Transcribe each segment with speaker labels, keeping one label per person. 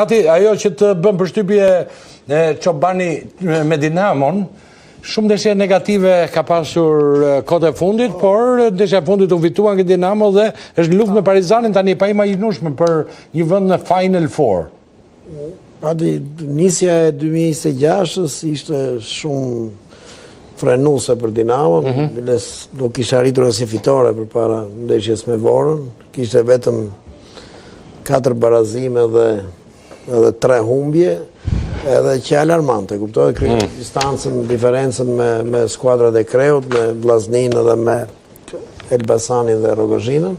Speaker 1: Ajo që të bën përshtypje Çobani me Dinamon, shumë ndeshje negative ka pasur kohët e fundit, por ndeshja e fundit u fituan nga Dinamo dhe është në luftë me Parizanin tani pa imagjinueshme për një vend në Final Four.
Speaker 2: Nisja e 2026 ishte shumë frenuese për Dinamo, nuk kishte arritur asnjë fitore përpara ndeshjes me Vorën, kishte vetëm 4 barazime dhe 3 humbje, edhe që alarmante, kuptohet distancën, diferencën me skuadrat e Kreut, me Vllaznin dhe me Elbasanin dhe Rogozhinën.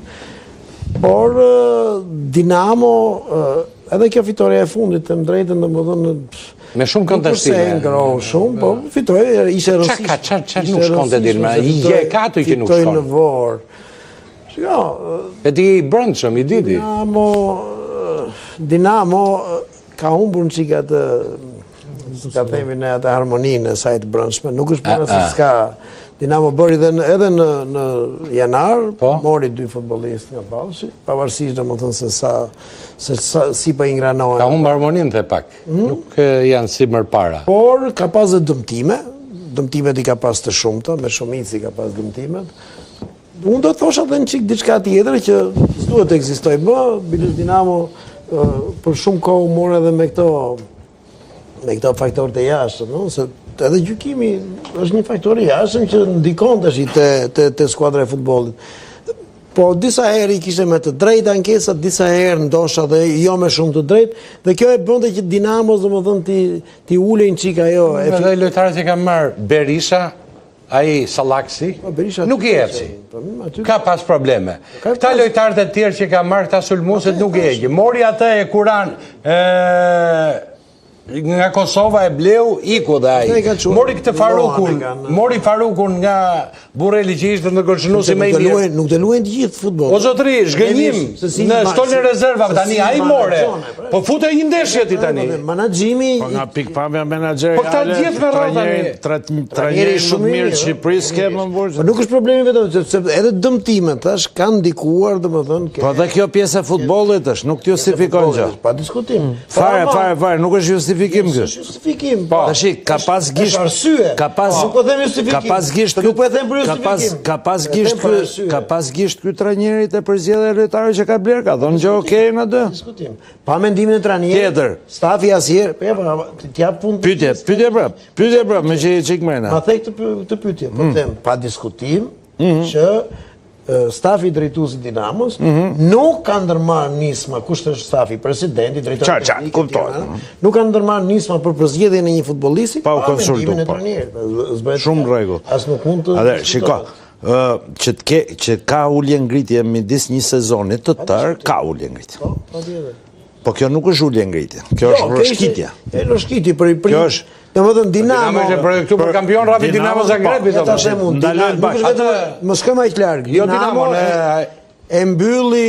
Speaker 2: Por Dinamo, edhe kjo fitoria e fundit, të më drejtën, domethënë
Speaker 1: me shumë kontestime.
Speaker 2: Shumë, po fitoria ishte rëndësishme.
Speaker 1: Çfarë nuk shkonte Dinamo? Je katër që nuk shkon.
Speaker 2: Në Vorë.
Speaker 1: E ti i brendshëm, i diti.
Speaker 2: Dinamo ka humbur në qika të, ka themi në atë harmoninë e sajtë brendshme. Nuk është përna se s'ka. Dinamo bëri edhe në janar, mori 2 futbollistë nga Ballshi, pavarësisht domethënë se si po ingranohen.
Speaker 1: Ka humbur harmoninë the pak. Nuk janë si më parë.
Speaker 2: Por ka pas dhe dëmtime. Dëmtimet i ka pas të shumta, me shumicë i ka pas dëmtimet. Unë do të thosha edhe në qikë diçka tjetër që s'duhet të ekzistojë më, biles Dinamo për shumë kohë u morë edhe me këto faktorë të jashtëm, no? Se edhe gjykimi është një faktor i jashtëm që ndikon tash te skuadra e futbollit. Po disa herë i kishte me të drejtë ankesat, disa herë ndoshta dhe jo me shumë të drejtë, dhe kjo e bënte që Dinamo domethënë ti ulej në çik ajo.
Speaker 1: Edhe lojtarët që kanë marrë Berisha, ai Sallaksi, nuk i eci. Ka pas probleme. Këta lojtarët e tjerë që ka marrë këta sulmuesit nuk i eci. Mori atë e Kuran nga Kosova e bleu, iku dhe ai. Mori këtë Farukun, mori Farukun nga Burreli që ishte në gërshënuesi më i mirë.
Speaker 2: Nuk të luajnë të gjithë futboll.
Speaker 1: O zotri, zhgënjim në shtolën e rezervave tani ai more. Po futej një ndeshje ti tani.
Speaker 2: Menaxhimi,
Speaker 3: po nga pikpamja menaxhere.
Speaker 1: Po këta gjithë me rrotani.
Speaker 3: Trajneri shumë mirë që Shqipërisë ke më burrë.
Speaker 2: Po nuk është problemi vetëm sepse edhe dëmtimet tash kanë ndikuar domethënë.
Speaker 3: Po dhe kjo pjesë e futbollit është, nuk justifikon gjë.
Speaker 2: Pa diskutim.
Speaker 3: Fare, nuk është justifikim kjo.
Speaker 2: Justifikim.
Speaker 3: Tash ka pas gisht. Ka pas gisht.
Speaker 2: Nuk po e them për
Speaker 3: Ka pas gisht ky trajneri të përzgjedhë lojtarë që ka bler, ka thonë gjë okay në atë.
Speaker 2: Diskutim. Pa mendimin e trajnerit.
Speaker 3: Tjetër.
Speaker 2: Stafi asnjëherë, të jap punë.
Speaker 3: Pyetje prap, më çik mrena.
Speaker 2: Ma thek të pyetje, po them pa diskutim që stafi drejtues i Dinamos nuk ka ndërmarrë nisma, kush është stafi, presidenti, drejtori teknik, nuk ka ndërmarrë nisma për përzgjedhjen e një futbollisti
Speaker 3: pa konsultuar shumë rregull.
Speaker 2: As nuk mund të.
Speaker 3: A shiko, që ka ulje ngritje midis një sezoni të tërë, ka ulje ngritje. Po kjo nuk është ulje ngritje, kjo është rrëshqitje.
Speaker 2: Rrëshqitje për
Speaker 3: kjo është.
Speaker 2: Domethënë Dinamo
Speaker 1: është projektu për kampion Rafi Dinamo Zagrebi.
Speaker 2: Mos kam aq larg. Dinamo e mbylli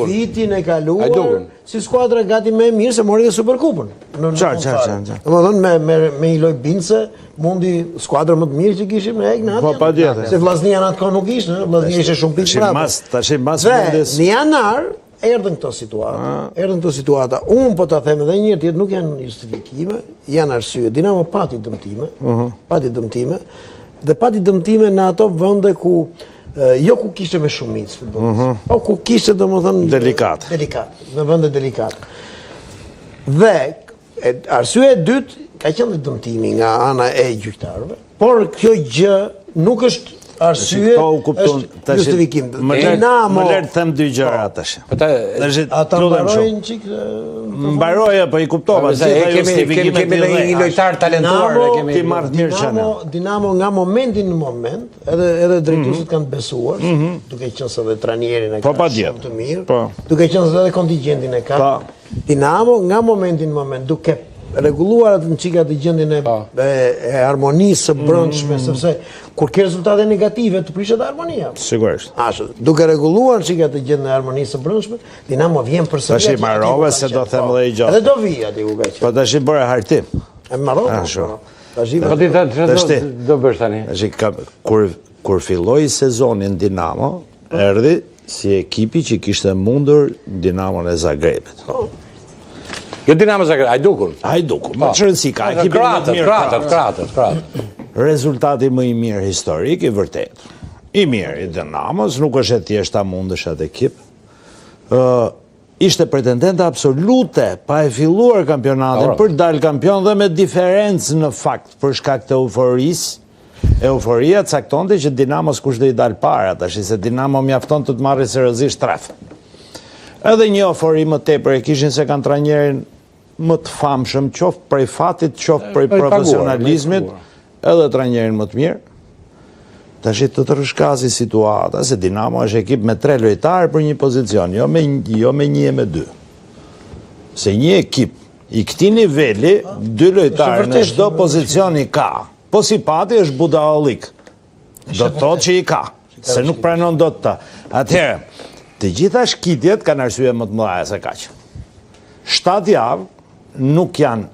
Speaker 2: vitin e kaluar si skuadra gati më e mirë se mori dhe Superkupën.
Speaker 3: Çfarë.
Speaker 2: Domethënë me një lojë bindse mundi skuadra më të mirë që kishim ne në atë.
Speaker 3: Po patjetër.
Speaker 2: Se Vllaznia në atë kohë nuk ishte, Vllaznia ishte shumë pikë prapë.
Speaker 3: Tash mas mundis.
Speaker 2: Në janar erdhën këto situata. Unë po ta them edhe një herë tjetër, nuk janë justifikime, janë arsye. Dinamo pati dëmtime, dhe pati dëmtime në ato vende ku jo ku kishte me shumicë futbollist, po ku kishte domethënë
Speaker 3: delikat,
Speaker 2: në vende delikate. Dhe arsye e dytë ka qenë dëmtimi nga ana e gjyqtarëve, por kjo gjë nuk është arsye, është justifikim.
Speaker 3: Më lërë të them dy gjëra tash.
Speaker 2: Ata mbarojnë qik...
Speaker 3: Mbaroja, po i kuptova.
Speaker 1: Kemi një lojtar talentuar.
Speaker 2: Dinamo nga momentin në moment, edhe drejtuesit kanë besuar, duke qenë se dhe trajnerin e ka shumë të mirë, duke qenë se dhe kontingentin e ka. Dinamo nga momentin në moment, duke reguluar atë në qikat i gjendin e harmonisë së brendshme, sepse kur ke rezultate negative të prishet harmonia.
Speaker 3: Sigurisht.
Speaker 2: Duke reguluar në qikat i gjendin e harmonisë së brendshme, Dinamo vjen përsëri.
Speaker 3: Tash i marrove se do them edhe i gjatë.
Speaker 2: Edhe do vi aty ku ka qenë.
Speaker 3: Po tash i bëre hartim.
Speaker 2: E marrove.
Speaker 1: Po ti do bësh tani.
Speaker 3: Tash kur filloi sezonin Dinamo, erdhi si ekipi që kishte mundur Dinamon e Zagrebit.
Speaker 1: Jo Dinamo Zagreb, Hajdukun.
Speaker 3: Hajdukun, më të rëndësi ka ekipin më të mirë.
Speaker 1: Kratët.
Speaker 3: Rezultati më i mirë historik, i vërtet. I mirë i Dinamos, nuk është e thjeshta mundësh atë ekip. Ishte pretendente absolute, pa e filluar kampionatin, për dalë kampion dhe me diferencë në fakt, për shkak të euforisë. Euforia caktonte që Dinamos kush do i dalë para, tash se Dinamo mjafton të marrë seriozisht tref. Edhe një eufori më tepër e kishin se kanë trajnerin më të famshëm, qoftë prej fatit, qoftë prej profesionalizmit, edhe trajnerin më të mirë. Tash të rrëshkasi situata, se Dinamo është ekip me 3 lojtarë për një pozicion, jo me 1 e me 2. Se një ekip i këtij niveli, 2 lojtarë në çdo pozicion i ka. Po si pati është budaollik. Do të thotë që i ka, se nuk pranon dot ta. Atëherë, të gjitha shkitjet kanë arsye më të mëdha se kaq. 7 javë nuk janë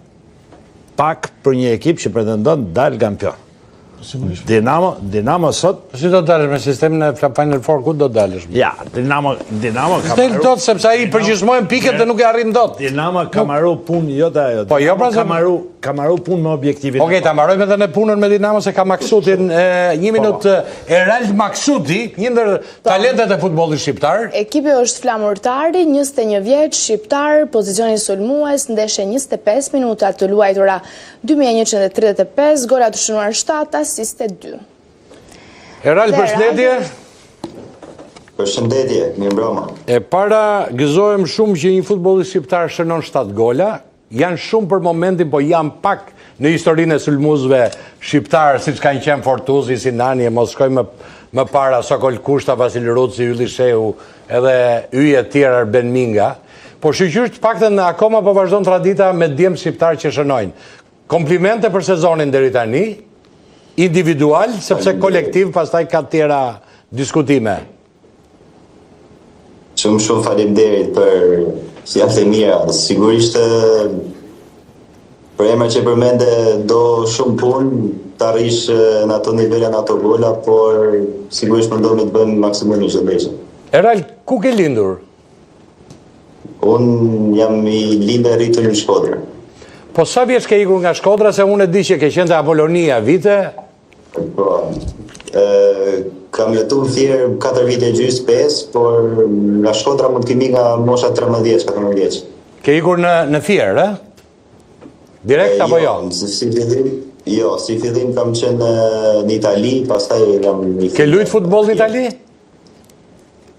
Speaker 3: pak për një ekip që pretendon të dalë kampion. Dinamo sot...
Speaker 1: Si do të dalësh me sistemin e Final Four, ku do të dalësh?
Speaker 3: Ja, Dinamo ka
Speaker 1: marrë... dot, sepse ai përgjysmojnë piket dhe nuk e arrin dot.
Speaker 3: Dinamo ka marrë punë, jo të ajo.
Speaker 1: Po jo, pra
Speaker 3: ka marrë punë me objektivin.
Speaker 1: Okej, ta marrojmë edhe në punën me Dinamo, se ka Maksutin, 1 minutë, Erald Maksuti, një ndër talentet e futbollit shqiptar.
Speaker 4: Ekipi është flamurtari, 21 vjeç, shqiptar, pozicioni sulmues, ndeshje 25 minuta të luajtura 2135, gola të shënuar 7, asiste 2.
Speaker 1: Erald, përshëndetje.
Speaker 5: Përshëndetje, mirë mbrëma.
Speaker 1: E para gëzohem shumë që një futbollist shqiptar shënon 7 gola. Janë shumë për momentin, po janë pak në historinë e sulmuesve shqiptar, siç kanë qenë Fortuzi, Sinani, mos shkojmë më para Sokol Kushta, Vasil Ruci, Ylli Shehu, edhe yje të tjerë Arben Minga. Po shqyqysh të paktën akoma po vazhdon tradita me djemë shqiptar që shënojnë. Komplimente për sezonin deri tani, individual, sepse kolektiv pastaj ka të tjera diskutime.
Speaker 5: Shumë faleminderit për fjalët e mira. Sigurisht për emra që përmende do shumë punë të arrish në ato nivele, në ato gola, por sigurisht mundohemi të bëjmë maksimumin çdo ndeshje.
Speaker 1: Erald, ku ke lindur?
Speaker 5: Unë jam i lindë e rritur në Shkodër.
Speaker 1: Po sa vjeç ke ikur nga Shkodra, se unë e di që ke qenë te Apolonia vite?
Speaker 5: Po, kam jetu thjerë 4 vite gjysmë 5, por nga Shkodra mund të kemi nga mosha 13-14 vjeç.
Speaker 1: Ke ikur në Fier, direkt apo jo?
Speaker 5: Si fillim kam qenë në Itali, pastaj jam në Fier.
Speaker 1: Ke luajtur futboll në Itali?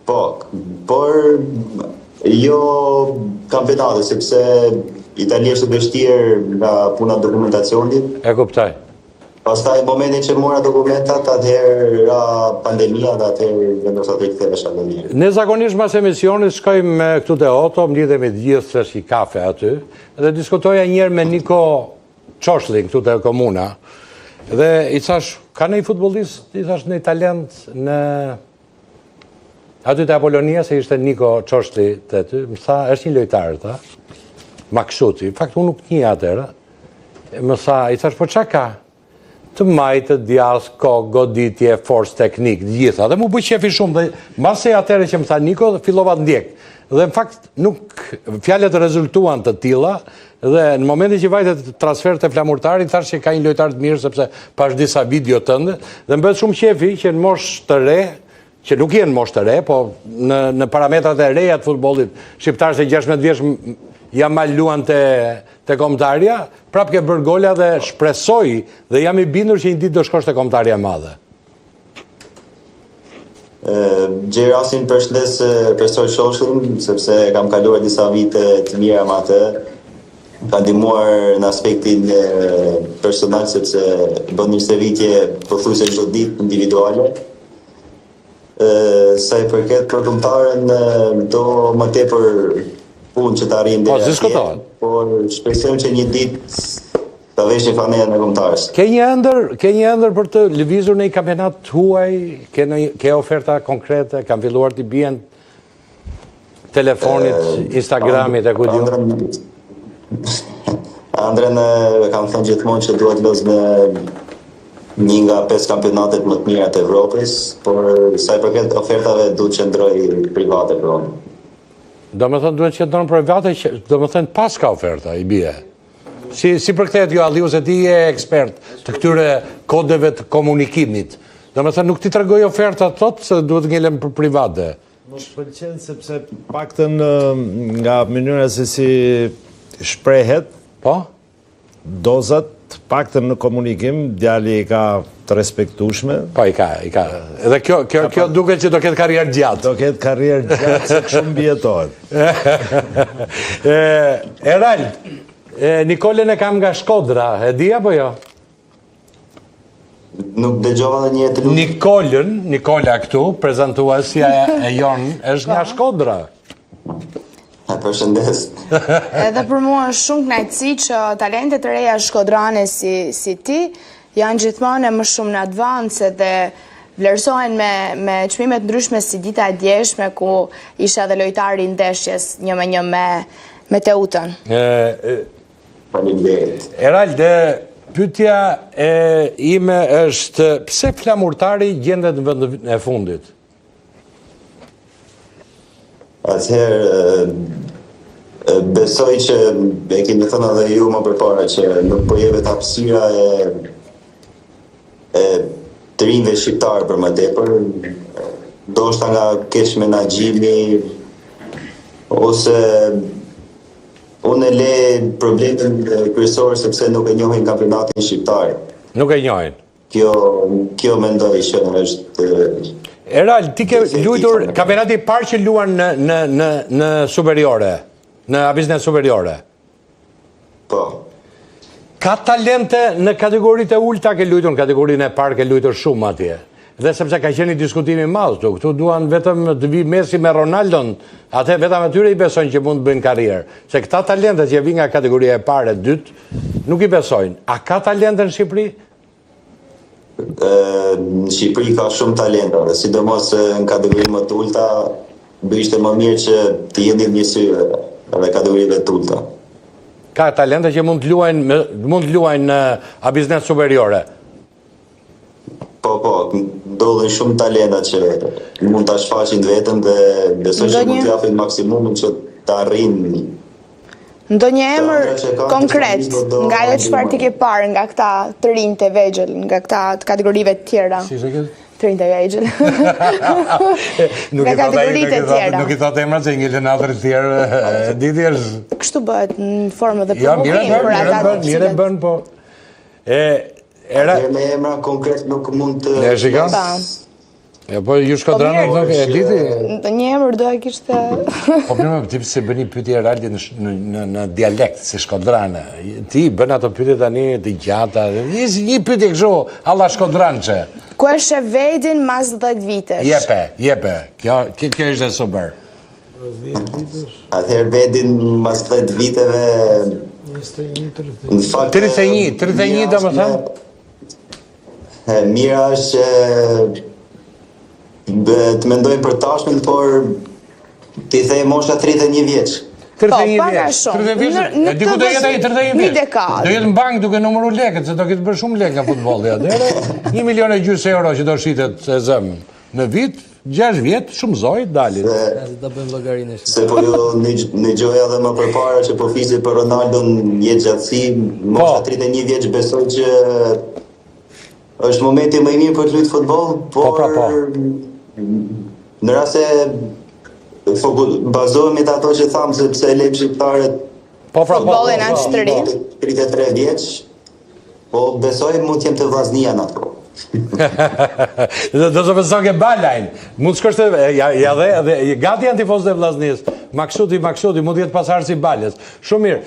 Speaker 5: Po, por jo kampionate, sepse Italia është vështirë nga puna dokumentacionit.
Speaker 1: E kuptoj.
Speaker 5: Pastaj momentin që mora dokumentat, atëherë ra pandemia dhe atëherë vendosa të kthehesh atë.
Speaker 1: Ne zakonisht mas emisionit shkojmë këtu te Oto, mlidhemi të gjithë se shi kafe aty, dhe diskutoja njëherë me Niko Çoshllin këtu te komuna. Dhe i thash, ka ndonjë futbollist, i thash në talent në aty te Apolonia, se ishte Niko Çoshlli te aty, më tha, është një lojtar, tha. Maksuti, në fakt unë nuk një atërë, më tha, i thash, po qa ka? Të majtë, djas, kokë, goditje, forcë, teknikë, gjitha. Dhe mu bëj qefi shumë, dhe mbase atëre që më tha Niko, fillova të ndjek. Dhe në fakt nuk fjallet rezultuan të tilla, dhe në momentin që vajtet transfer të flamurtari, thash që ka një lojtar të mirë, sepse pash disa video tënde, dhe më bëhet shumë qefi që në mosh të re, që nuk jenë mosh të re, po në parametrat e reja të futbollit shqiptar se 16 vjeç jam mal luan te kombëtarja, prap ke bërë gola dhe shpresoj dhe jam i bindur që një ditë do shkosh te kombëtarja e madhe.
Speaker 5: Gjerasin përshëndes profesor Çoshllin, sepse kam kaluar disa vite të mira me atë. Ka ndihmuar në aspektin personal, sepse bën një stërvitje pothuajse çdo ditë individuale. Sa i përket për kombëtarën, do më tepër punë që të arrijmë deri atje. Por shpresojmë që një ditë ta veshë fanerën e kombëtarës.
Speaker 1: Ke një ëndër për të lëvizur në një kampionat huaj? Ke oferta konkrete? Kanë filluar të bien telefonit, Instagramit e ku diun?
Speaker 5: Andren kam thënë gjithmonë që duhet lëz në një nga 5 kampionatet më të mira të Evropës, por sa i përket ofertave duhet qëndroj private për unë.
Speaker 1: Do me thënë duhet që të ndonë për vate, do me thënë pas ka oferta, i bie. Si përkthehet jo Alliu, se ti je ekspert të këtyre kodeve të komunikimit. Do me thënë nuk ti tregoj oferta tot, se duhet ngelen për private.
Speaker 3: Më shpëlqen sepse paktën nga mënyra se si shprehet,
Speaker 1: Po?
Speaker 3: dozat paktën në komunikim, djali i ka të respektueshme.
Speaker 1: Po, i ka. Edhe kjo duket që do ketë karrierë gjatë.
Speaker 3: Do ketë karrierë gjatë se kështu mbijetohet.
Speaker 1: Erald, Nikolën e kam nga Shkodra, e di apo jo?
Speaker 5: Nuk dëgjova dhe një të lutë.
Speaker 1: Nikola këtu, prezentuesja e jonë, është nga Shkodra.
Speaker 5: Përshëndes.
Speaker 4: Edhe për mua është shumë kënaqësi që talentet e reja shkodrane si ti janë gjithmonë e më shumë në advance dhe vlerësohen me çmimet ndryshme si dita e djeshme ku isha dhe lojtari i ndeshjes 1-1 me Teutën.
Speaker 5: Faleminderit.
Speaker 1: Erald, pyetja ime është pse flamurtari gjendet në vendin e fundit?
Speaker 5: Atëherë, besoj që e keni thënë edhe ju më përpara që nuk po jepet hapësira e të rinjve shqiptarë për më tepër, ndoshta nga keq menaxhimi ose unë e le problemin kryesor sepse nuk e njohin kampionatin shqiptar.
Speaker 1: Nuk e njohin.
Speaker 5: Kjo mendoj që është
Speaker 1: Erald, ti ke luajtur kampionati i parë që luan në superiore, në biznes superiore.
Speaker 5: po.
Speaker 1: Ka talente në kategoritë e ulta, ke luajtur në kategorinë e parë, ke luajtur shumë atje. Dhe sepse ka qenë diskutimi i madh këtu duan vetëm të vi Messi me Ronaldon, atë vetëm atyre i besojnë që mund të bëjnë karrierë. Se këta talente që vijnë nga kategoria e parë e dytë, nuk i besojnë. A ka talente në Shqipëri?
Speaker 5: Në Shqipëri ka shumë talenta dhe sidomos në kategorinë më të ulta ishte më mirë që të jeni një syre edhe kategorive të ulta.
Speaker 1: Ka talente që mund të luajnë në biznes superiore.
Speaker 5: Po, ndodhin shumë talenta që mund ta shfaqin vetëm dhe besoj që mund të japin maksimumin që të arrijnë.
Speaker 4: Ndonjë emër konkret nga ajo çfarë ti ke parë nga këta të rinj të vegjël, nga këta të kategorive të tjera?
Speaker 1: Si se këtë?
Speaker 4: Të rinj të vegjël.
Speaker 1: Nga kategoritë e tjera. Nuk i thot emrat që ngelen natër të tjerë, diti është...
Speaker 4: Kështu bëhet në formë dhe
Speaker 1: Ja,
Speaker 4: promovim për ata të
Speaker 1: mire bën, po...
Speaker 5: Me emra konkret nuk mund të...
Speaker 1: E shikon? Po ju Shkodranët nuk e diti?
Speaker 4: Një emër do e kishte...
Speaker 1: Po përme, ti se bëni pyetje Eraldi në dialekt, si Shkodranë. Ti bën ato pyetje tani të gjata, një pyetje kështu, alla Shkodranëqe.
Speaker 4: Ku e shef Vedin mas 10 vitesh?
Speaker 1: Jepe, kjo ishte super.
Speaker 5: Atëherë Vedin mas 10 viteve...
Speaker 1: 31 do më thëmë?
Speaker 5: Mira është që të mendoj për tashmen, por t'i thej mosha 31 vjeç.
Speaker 1: 31 vjeç. Diku do jetë ai 31 vjeç. Do jetë në bank duke numëruar lekët, se do ketë bërë shumë lekë nga futbolli atëherë. 1,5 milion euro që do shitet se zëm në vit, 6 vjet, shumë zoj, dalin.
Speaker 5: Se po ju në gjoja dhe më përpara që po fisi për Ronaldon jetë gjatësi, mosha 31 vjeç besoj që është momenti më i mirë për të luajtur futboll, por në rast se bazohemi te ato që thamë sepse e lejmë shqiptarët
Speaker 4: futbollin anë të rinj
Speaker 5: 33 vjeç, po besoj mund të jem të vllaznia në ato.
Speaker 1: Do të besoj ke balajn. Mund të shkosh dhe gati janë tifozët e vllaznisë. Maksuti mund të jetë pasardhës i Balës. Shumë mirë.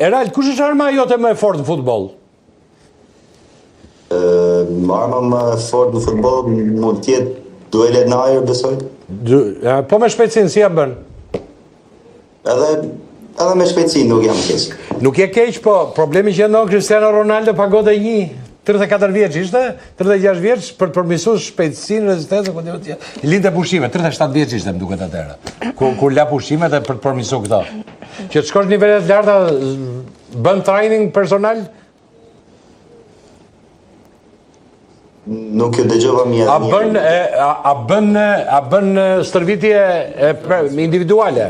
Speaker 1: Erald, kush është arma jote më e fortë në futboll?
Speaker 5: Arma më e fortë në futboll mund të jetë duelet në ajër, besoj.
Speaker 1: Po me shpejtësinë si ja bën?
Speaker 5: Edhe me shpejtësinë nuk jam keq.
Speaker 1: Nuk je keq, po problemi që ndon Cristiano Ronaldo pagote 34 vjeç ishte, 36 vjeç për të përmirësuar shpejtësinë, rezistencën, linte pushime, 37 vjeç ishte më duket atëherë. Kur la pushimet e për të përmirësuar këto. Që të shkosh në nivele të larta bën training personal?
Speaker 5: Nuk e dëgjova mirë.
Speaker 1: A bën stërvitje individuale?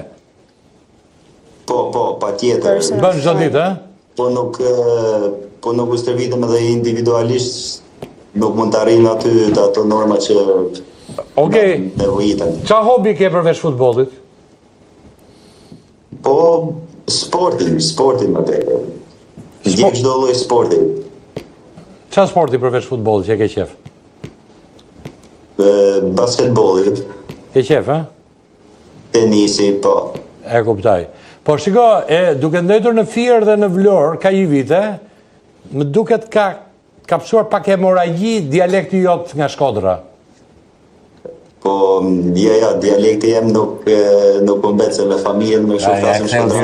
Speaker 5: Po, pa tjetër.
Speaker 1: Bën çdo ditë, ë?
Speaker 5: Po nuk u stërvitem edhe individualisht, nuk mund të arrijnë aty të ato norma që
Speaker 1: Okej.
Speaker 5: nevojitem.
Speaker 1: Qa hobi ke përveç futbollit?
Speaker 5: Po, sportin më tepër. Ndjek çdo lloj sporti.
Speaker 1: Qa sporti përveç futbollit që ke qef?
Speaker 5: Basketbolli,
Speaker 1: Ke qef, ë?
Speaker 5: tenisi, po.
Speaker 1: E kuptaj. Po shiko, duke ndëjtur në Fier dhe në Vlorë, ka i vite, më duket ka pësuar pak hemoragji dialekti jot nga Shkodra.
Speaker 5: Po, ja, dialekti jem nuk më mbetse me familjen, me shumë flasim shkodra.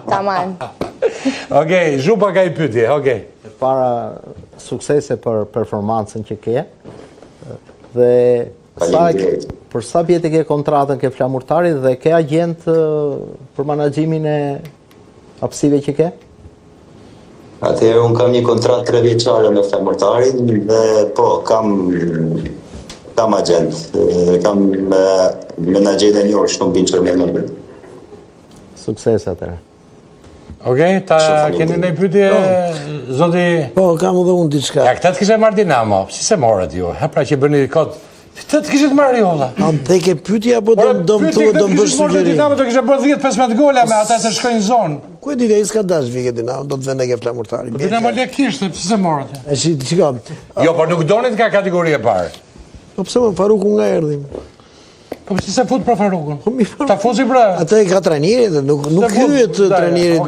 Speaker 4: Taman.
Speaker 1: Okej, Zhupa ka i pyetje, okej.
Speaker 6: Para suksese për performancën që ke, dhe për sa vjetë ke kontratën ke flamurtarit dhe ke agent për menaxhimin e hapësive që ke?
Speaker 5: Atëherë unë kam një kontratë 3 vjeçare me flamurtarin dhe po, kam agent, kam menaxher e njohur shumë binçur me më.
Speaker 6: Sukses atëherë.
Speaker 1: Okej, ta keni në pyetje, zoti...
Speaker 2: Po, kam edhe unë diçka.
Speaker 1: Ja, këta të kishe marrë Dinamo, si se morët ju? Pra që bëni kod... Të kishe të marrë jolla.
Speaker 2: A dhe ke pyetje apo do më thua do më bësh sugjerim?
Speaker 1: Dinamo të kishe bërë 10-15 gola me ata të shkojnë në zonë.
Speaker 2: Ku e di, ai s'ka dash vike Dinamo, do të vende ke flamurtari.
Speaker 1: Dinamo le kishte, pse se morët?
Speaker 2: E shikoj.
Speaker 1: Jo, por nuk donit ka kategori e parë.
Speaker 2: Po pse më Faruku nga erdhi?
Speaker 1: Po si se fut për Farukun? Ta fusi pra...
Speaker 2: Atë ka trajnerit, nuk hyet trajnerit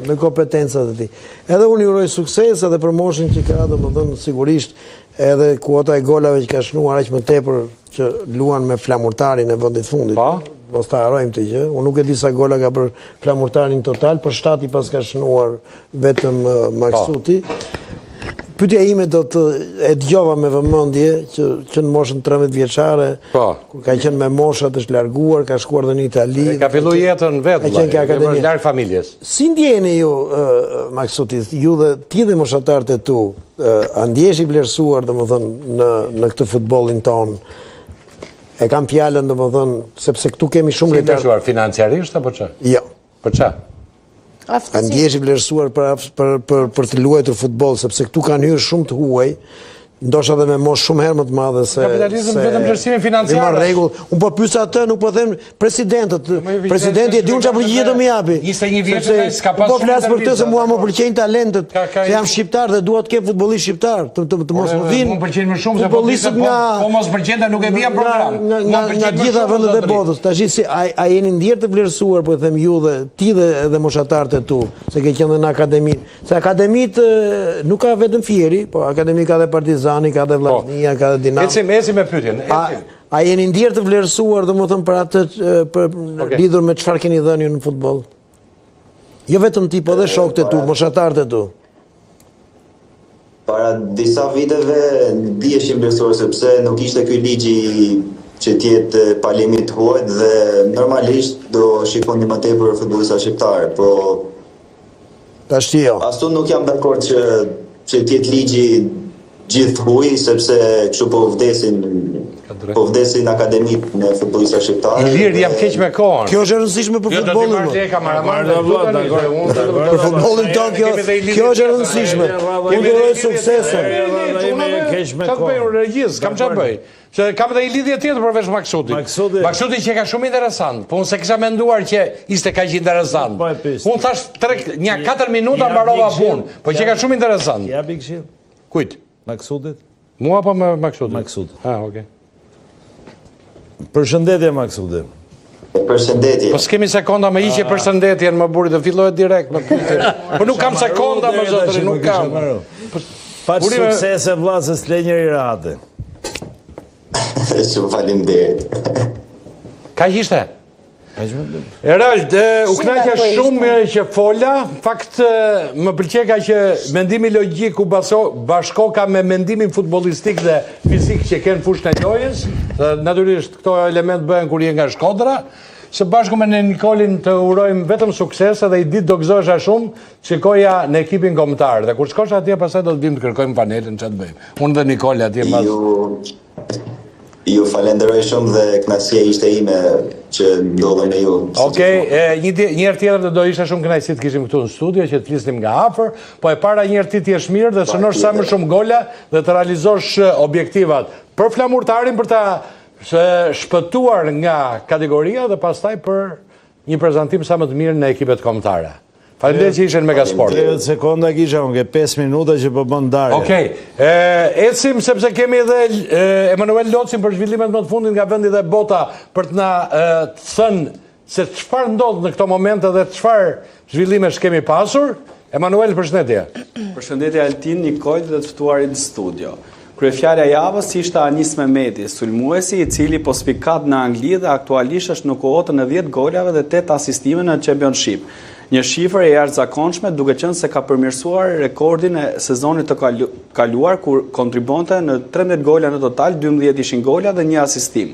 Speaker 2: në kompetencat e tij. Edhe unë uroj sukses edhe për moshën që ka, domethënë sigurisht edhe kuota e golave që ka shnuar aq më tepër që luan me flamurtarin e vendit fundit.
Speaker 1: Po.
Speaker 2: Mos ta harrojmë këtë gjë. Unë nuk e di sa gola ka për flamurtarin total, për 7 i pas ka shnuar vetëm Maksuti. Pyetja ime do të e dëgjova me vëmendje që në moshën 13 vjeçare, kur ka qenë me moshat është larguar, ka shkuar dhe në Itali.
Speaker 1: Ka filluar jetën vetë, larg familjes.
Speaker 2: Si ndjeni ju, Maksuti, ju dhe ti dhe moshatarët e tu, a ndjesh i vlerësuar domethënë në këtë futbollin ton? E kam fjalën domethënë sepse këtu kemi shumë
Speaker 1: lojtarë. Si vlerësuar financiarisht apo ç'a?
Speaker 2: Jo.
Speaker 1: Për ç'a?
Speaker 2: A ndjesh i vlerësuar për të luajtur futboll, sepse këtu kanë hyrë shumë të huaj, ndoshta edhe me moshë shumë herë më të madhe se...
Speaker 1: Kapitalizëm vetëm vlerësimin financiar.
Speaker 2: Në rregull, unë po pyes atë, nuk po them presidentët. Presidenti e di unë çfarë përgjigje do më japi.
Speaker 1: 21 vjeç s'ka pas.
Speaker 2: Po flas për këtë se mua më pëlqejnë talentët, se jam shqiptar dhe dua të kem futbollist shqiptar, të mos më vinë.
Speaker 1: Më pëlqejnë më shumë se futbollistët po mos pëlqejnë nuk e vija program.
Speaker 2: Nga gjitha vendet e botës. Tash si a jeni ndjer të vlerësuar, po e them ju dhe ti dhe moshatarët e tu, se ke qenë në akademi. Se akademit nuk ka vetëm Fieri, po akademi ka dhe Partizani, ka dhe Vllaznia, ka dhe Dinamo.
Speaker 1: Ecim me pyetjen.
Speaker 2: A jeni ndjer të vlerësuar, domethënë për atë lidhur me çfarë keni dhënë ju në futboll? Jo vetëm ti, po dhe shokët e tu, moshatarët e tu.
Speaker 5: Para disa viteve ndiheshim vlerësuar sepse nuk ishte ky ligji që t'jetë pa limit huaj dhe normalisht do shikoni më tepër futbollista shqiptar, po
Speaker 2: tash jo.
Speaker 5: Ashtu nuk jam dakord që t'jetë ligji gjithë huaj, sepse kështu po vdesin akademit në futbollista shqiptar.
Speaker 1: Ilir, jam keq me kohën.
Speaker 2: Kjo është e rëndësishme për futbollin. Për futbollin ton kjo është e rëndësishme. Unë uroj suksese.
Speaker 1: Çfarë bëj regjis? Kam çfarë bëj? Se kam edhe një lidhje tjetër përveç Maksutit. Maksuti që ka shumë interesant, po unë se kisha menduar që ishte kaq interesant. Unë thash 4 minuta mbarova punë, po që ka shumë interesant.
Speaker 3: Japi këshill.
Speaker 1: Kujt?
Speaker 3: Maksutit?
Speaker 1: Mua apo me Maksutit?
Speaker 3: Maksut.
Speaker 1: Ah, okay.
Speaker 3: Përshëndetje Maksuti.
Speaker 5: Përshëndetje.
Speaker 1: Po s'kemi sekonda me hiqje përshëndetjen, më buri të fillohet direkt me pyetje. Po nuk kam sekonda më zotëri, nuk kam.
Speaker 3: Paç suksese vlla se s'le njëri rahati.
Speaker 5: Shumë faleminderit.
Speaker 1: Ka ishte? Erald, u kënaqja shumë që fola, fakt më pëlqeka që mendimi logjik u bashkoka me mendimin futbollistik dhe fizik që ken fushën e lojës, natyrisht këto element bëhen kur je nga Shkodra, së bashku me Nikolin të urojmë vetëm sukses dhe i ditë do gëzohesha shumë, shikoja në ekipin kombëtar dhe kur shkosh atje pastaj do të vim të kërkojmë panelin ç'a të bëjmë. Unë dhe Nikoli atje mbas.
Speaker 5: Ju falenderoj shumë dhe kënaqësia ishte ime që ndodhem me ju.
Speaker 1: Okej, një herë tjetër do isha shumë kënaqësi të kishim këtu në studio që të flisnim nga afër, po e para një herë ti t'jesh mirë dhe shënosh sa më shumë gola dhe të realizosh objektivat për flamurtarin për ta shpëtuar nga kategoria dhe pastaj për një prezantim sa më të mirë në ekipet kombëtare. Faleminderit që ishen Megasport.
Speaker 3: 30 sekonda kisha unë, ke 5 minuta që po bën darje.
Speaker 1: Okej, ecim sepse kemi edhe Emanuel Locin për zhvillimet më të fundit nga vendi dhe bota për të na thënë se çfarë ndodh në këto momente dhe çfarë zhvillimesh kemi pasur. Emanuel, përshëndetje.
Speaker 7: Përshëndetje Altin, Nikol dhe të ftuarit në studio. Kryefjalja e javës ishte Anis Mehmeti, sulmuesi i cili po spikat në Angli dhe aktualisht është në kuotën e 10 golave dhe 8 asistime në Championship. Një shifër e jashtëzakonshme duke qenë se ka përmirësuar rekordin e sezonit të kaluar kur kontribonte në 13 gola në total, 12 ishin gola dhe 1 asistim.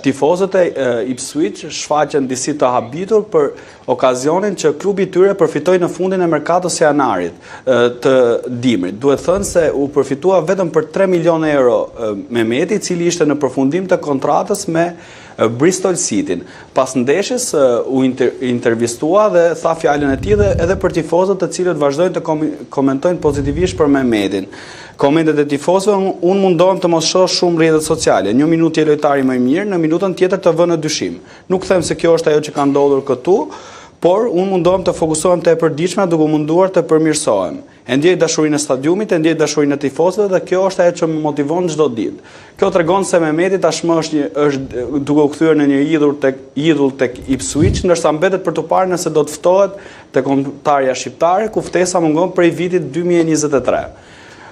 Speaker 7: Tifozët e Ipswich shfaqen disi të habitur për okazionin që klubi i tyre përfitoi në fundin e merkatos janarit të dimrit. Duhet thënë se u përfitua vetëm për 3 milionë euro Mehmeti, i cili ishte në përfundim të kontratës me Bristol Cityn. Pas ndeshjes u intervistua dhe tha fjalën e tij dhe edhe për tifozët të cilët vazhdojnë të komentojnë pozitivisht për Mehmetin. Komentet e tifozëve, unë mundohem të mos shoh shumë rrjetet sociale. Një minutë je lojtari më i mirë, në minutën tjetër të vënë në dyshim. Nuk them se kjo është ajo që ka ndodhur këtu, por unë mundohem të fokusohem te e përditshme duke munduar të përmirësohem. E ndjej dashurinë e stadiumit, e ndjej dashurinë e tifozëve dhe kjo është ajo që më motivon çdo ditë. Kjo tregon se Mehmeti tashmë është duke u kthyer në një idhull tek Ipswich, ndërsa mbetet për të parë nëse do të ftohet te kombëtarja shqiptare, ku ftesa mungon prej vitit 2023.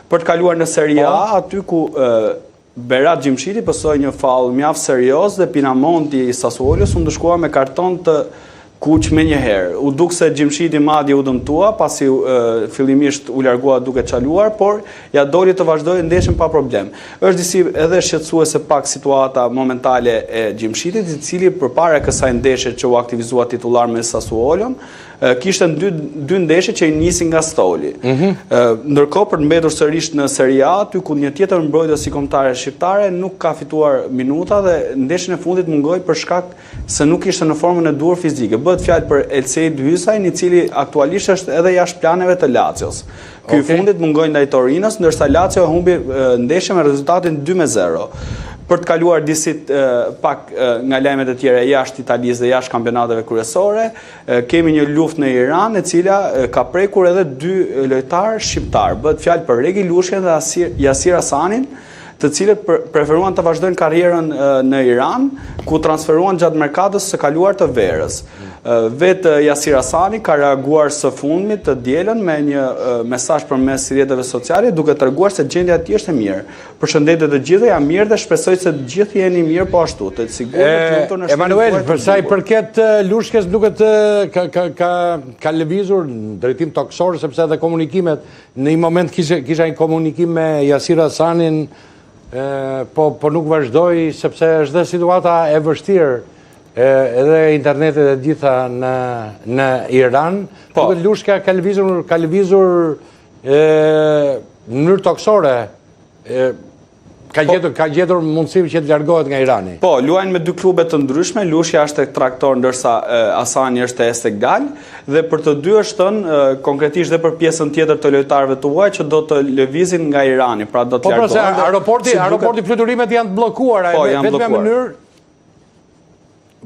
Speaker 7: Për të kaluar në Serie A, aty ku Berat Gjimshiti pësoi një faull mjaft serioz dhe Pinamonti i Sassuolos u ndëshkua me karton të kuq me njëherë. U duk se Gjimshiti madje u dëmtua, pasi fillimisht u largua duke çaluar, por ja doli të vazhdojë ndeshjen pa problem. Është disi edhe shqetësuese pak situata momentale e Gjimshitit, i cili përpara kësaj ndeshje që u aktivizua titullar me Sassuolon, kishte dy ndeshje që i nisin nga stoli. Ndërkohë për të mbetur sërish në Serie A, aty ku një tjetër mbrojtës si kombëtare shqiptare nuk ka fituar minuta dhe ndeshjen e fundit mungoi për shkak se nuk ishte në formën e duhur fizike. Bëhet fjalë për Elseid Hysajn, i cili aktualisht është edhe jashtë planeve të Lazios. Ky fundit mungoi ndaj Torinos, ndërsa Lazio humbi ndeshjen me rezultatin 2-0. Për të kaluar disit pak nga lajmet e tjera jashtë Italisë dhe jashtë kampionateve kryesore, kemi një luftë në Iran e cila ka prekur edhe 2 lojtarë shqiptar. Bëhet fjalë për Regi Lushken dhe Yasir Hasanin, të cilët preferuan të vazhdojnë karrierën në Iran, ku transferuan gjatë merkatës së kaluar të verës. Vetë Yasir Hasani ka reaguar së fundmit të dielën me një mesazh përmes rrjeteve sociale duke treguar se gjendja e tij është e mirë. Përshëndetje të gjithëve, jam mirë dhe shpresoj se të gjithë jeni mirë po ashtu. Të sigurt të
Speaker 1: Emanuel, për sa i përket Lushkes duket ka lëvizur në drejtim toksor sepse edhe komunikimet në një moment kisha një komunikim me Yasir Hasanin, po nuk vazhdoi sepse është dhe situata e vështirë. Edhe internetet e gjitha në Iran, duket Lushka ka lëvizur në mënyrë toksore, ka gjetur mundësi që të largohet nga Irani.
Speaker 7: Po, luajnë me 2 klube të ndryshme, Lushja është tek Traktor ndërsa Asani është te Esteghlal dhe për të dy është thënë konkretisht dhe për pjesën tjetër të lojtarëve të huaj që do të lëvizin nga Irani, pra do të largohen.
Speaker 1: Aeroporti fluturime janë të bllokuara, vetëm në mënyrë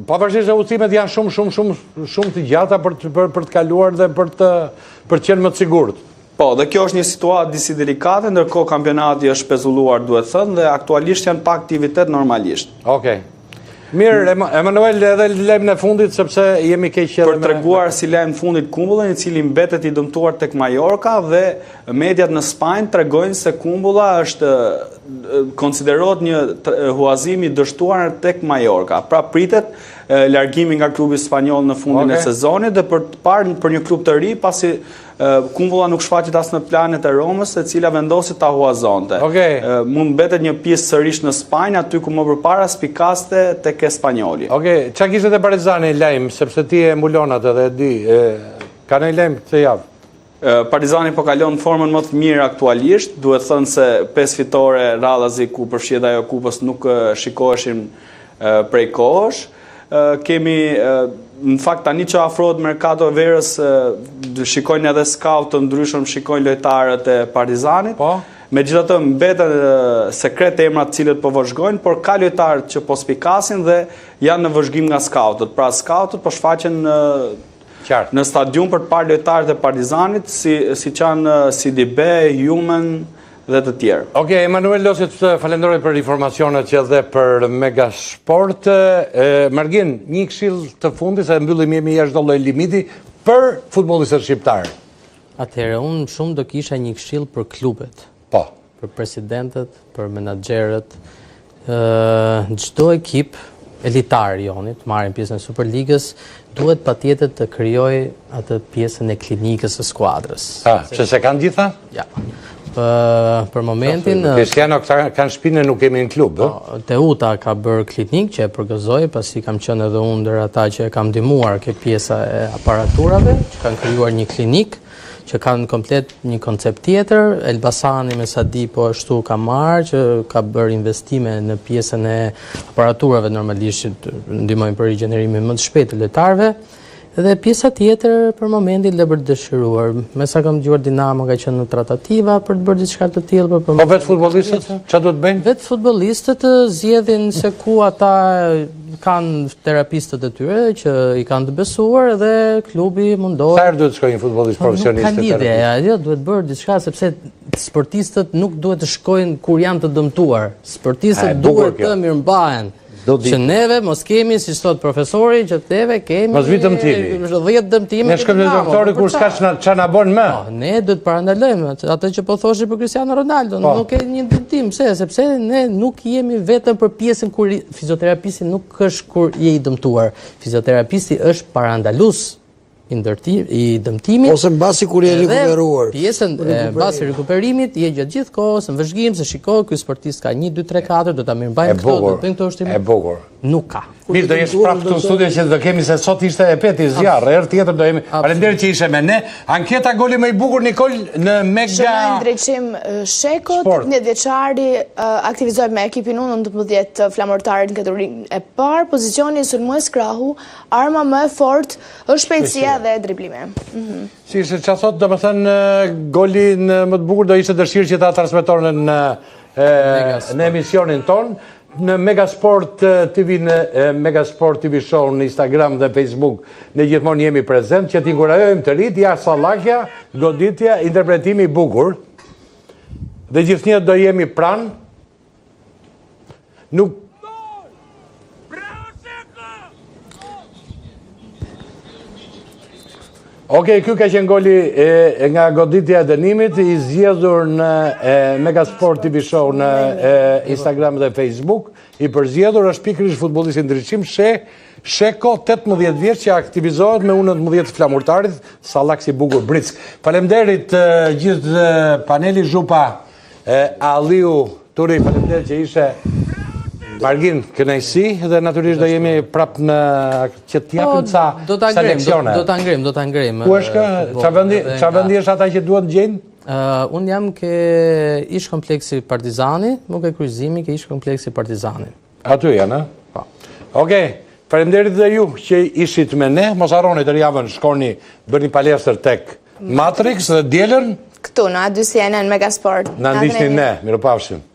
Speaker 1: pavarësisht se udhëtimet janë shumë të gjata për të kaluar dhe për të qenë më të sigurt.
Speaker 7: Po, dhe kjo është një situatë disi delikate, ndërkohë kampionati është pezulluar, duhet thënë, dhe aktualisht janë pa aktivitet normalisht.
Speaker 1: Okej. Mirë, Emanuel, edhe lajmin e fundit sepse jemi keq edhe
Speaker 7: për treguar si lajm fundit Kumbullën, i cili mbetet i dëmtuar tek Mallorca dhe mediat në Spanjë tregojnë se Kumbulla është konsiderohet një huazim i dështuar tek Mallorca. Pra pritet largimi nga klubi spanjoll në fundin e sezonit dhe për të parë për një klub të ri pasi Kumbulla nuk shfaqet as në planet e Romës, e cila vendosi ta huazonte. Mund mbetet një pjesë sërish në Spanjë, aty ku më përpara spikaste tek Spanjoli.
Speaker 1: Okej, çka kishte te Partizani lajm, sepse ti e mbulon atë dhe e di, ka ndonjë lajm këtë javë?
Speaker 7: Partizani po kalon formën më të mirë aktualisht, duhet thënë se 5 fitore radhazi ku përfshihet ajo kupës nuk shikoheshin prej kohësh. Kemi në fakt tani që afrohet merkato e verës, shikojnë edhe scout të ndryshëm, shikojnë lojtarët e Partizanit.
Speaker 1: Po.
Speaker 7: Megjithatë mbeten sekret emrat të cilët po vëzhgojnë, por ka lojtarë që po spikasin dhe janë në vëzhgim nga scoutët. Pra scoutët po shfaqen në stadium për të parë lojtarët e Partizanit, si qanë Sidibe, Human dhe të tjerë.
Speaker 1: Okej, Emanuel Losit, falenderoj për informacionet që dhe për Megasport. Margin, një këshill të fundit, se mbyllim jemi jashtë çdo lloj limiti për futbollistët shqiptar.
Speaker 8: Atëherë, unë shumë do kisha një këshill për klubet.
Speaker 1: Po.
Speaker 8: Për presidentët, për menaxherët, çdo ekip elitar jonit, marrin pjesën e Superligës, duhet patjetër të krijojë atë pjesën e klinikës së skuadrës.
Speaker 1: Që se kanë gjitha?
Speaker 8: Ja. Për momentin...
Speaker 1: Cristiano kanë shpinë, nuk kemi në klub,
Speaker 8: Teuta ka bërë klinik që e përgëzoj, pasi kam qenë edhe unë ndër ata që e kam ndihmuar ke pjesa e aparaturave, që kanë krijuar një klinik, që kanë komplet një koncept tjetër. Elbasani me Sadi po ashtu ka marrë, që ka bërë investime në pjesën e aparaturave, normalisht ndihmojnë për rigjenerimin më të shpejtë të lojtarëve. Dhe pjesa tjetër për momentin le bërë dëshiruar. Me sa kam dëgjuar Dinamo ka qenë në tratativa për të bërë diçka të tillë, por
Speaker 1: po vetë futbollistët çfarë do të bëjnë?
Speaker 8: Vetë futbollistët zgjedhin se ku ata kanë terapistët e tyre që i kanë të besuar dhe klubi mundohet.
Speaker 1: Sa herë duhet të shkojnë një futbollist profesionist?
Speaker 8: Nuk ka lidhje, ajo duhet bërë diçka sepse sportistët nuk duhet të shkojnë kur janë të dëmtuar. Sportistët duhet të mirëmbahen. Që neve mos kemi, si thot profesori, që neve kemi 10 dëmtime.
Speaker 1: Ne shkojmë te doktori kur s'ka ç'a na bën më.
Speaker 8: Ne duhet parandalojmë atë që po thoshi për Cristiano Ronaldo, nuk ke një dëmtim, sepse ne nuk jemi vetëm për pjesën kur fizioterapisti nuk është kur je i dëmtuar. Fizioterapisti është parandalues i dëmtimit.
Speaker 2: Ose mbasi kur je rikuperuar.
Speaker 8: Pjesën mbasi rikuperimit je gjatë gjithë kohës në vëzhgim se shikoj ky sportist ka 1 2 3 4 do ta mirëmbajmë këto, do të bëjmë këto ushtime.
Speaker 1: E bukur.
Speaker 8: Nuk ka.
Speaker 1: Mirë, do jesh prapë këtu në studio që do kemi se sot ishte e peti zjarr, herë tjetër do jemi. Faleminderit që ishe me ne. Anketa goli më i bukur Nikol në Mega.
Speaker 4: Shënojmë ndriçim Shekot, 18 vjeçari aktivizohet me ekipin 19 flamurtarit në kategorinë e parë, pozicioni sulmues krahu, arma më e fortë është shpejtësia dhe driblime.
Speaker 1: Si ishte çfarë thot, domethënë goli më të bukur do ishte dëshirë që ta transmetojnë në emisionin ton. Në Megasport TV, në Megasport TV Show në Instagram dhe Facebook, ne gjithmonë jemi prezent, që t'inkurajojmë të rit, ja sallakja, goditja, interpretimi i bukur. Dhe gjithnjë do jemi pranë. Nuk Okej, ky ka qenë goli nga goditja e dënimit, i zgjedhur në Megasport TV Show në Instagram dhe Facebook. I përzgjedhur është pikërisht futbollisti ndriçim Sheko, 18 vjeç, që aktivizohet me 19 flamurtarit, sallak si bukur brick. Faleminderit gjithë paneli Zhupa, Alliu, Turi, faleminderit që ishe. Margin, kënaqësi dhe natyrisht do jemi prapë në që t'japim ca seleksione.
Speaker 8: Do ta ngrim.
Speaker 1: Ku është ç'a vendi është ata që duhet gjejnë?
Speaker 8: Unë jam ke ish kompleksi Partizani, nuk e kryqëzimi ke ish kompleksi Partizani.
Speaker 1: Aty janë, a?
Speaker 8: Po.
Speaker 1: Okej, faleminderit dhe ju që ishit me ne. Mos harroni të javën shkoni bëni palestër tek Matrix dhe dielën
Speaker 4: këtu në A2 CNN Megasport.
Speaker 1: Na ndiqni ne, mirupafshim.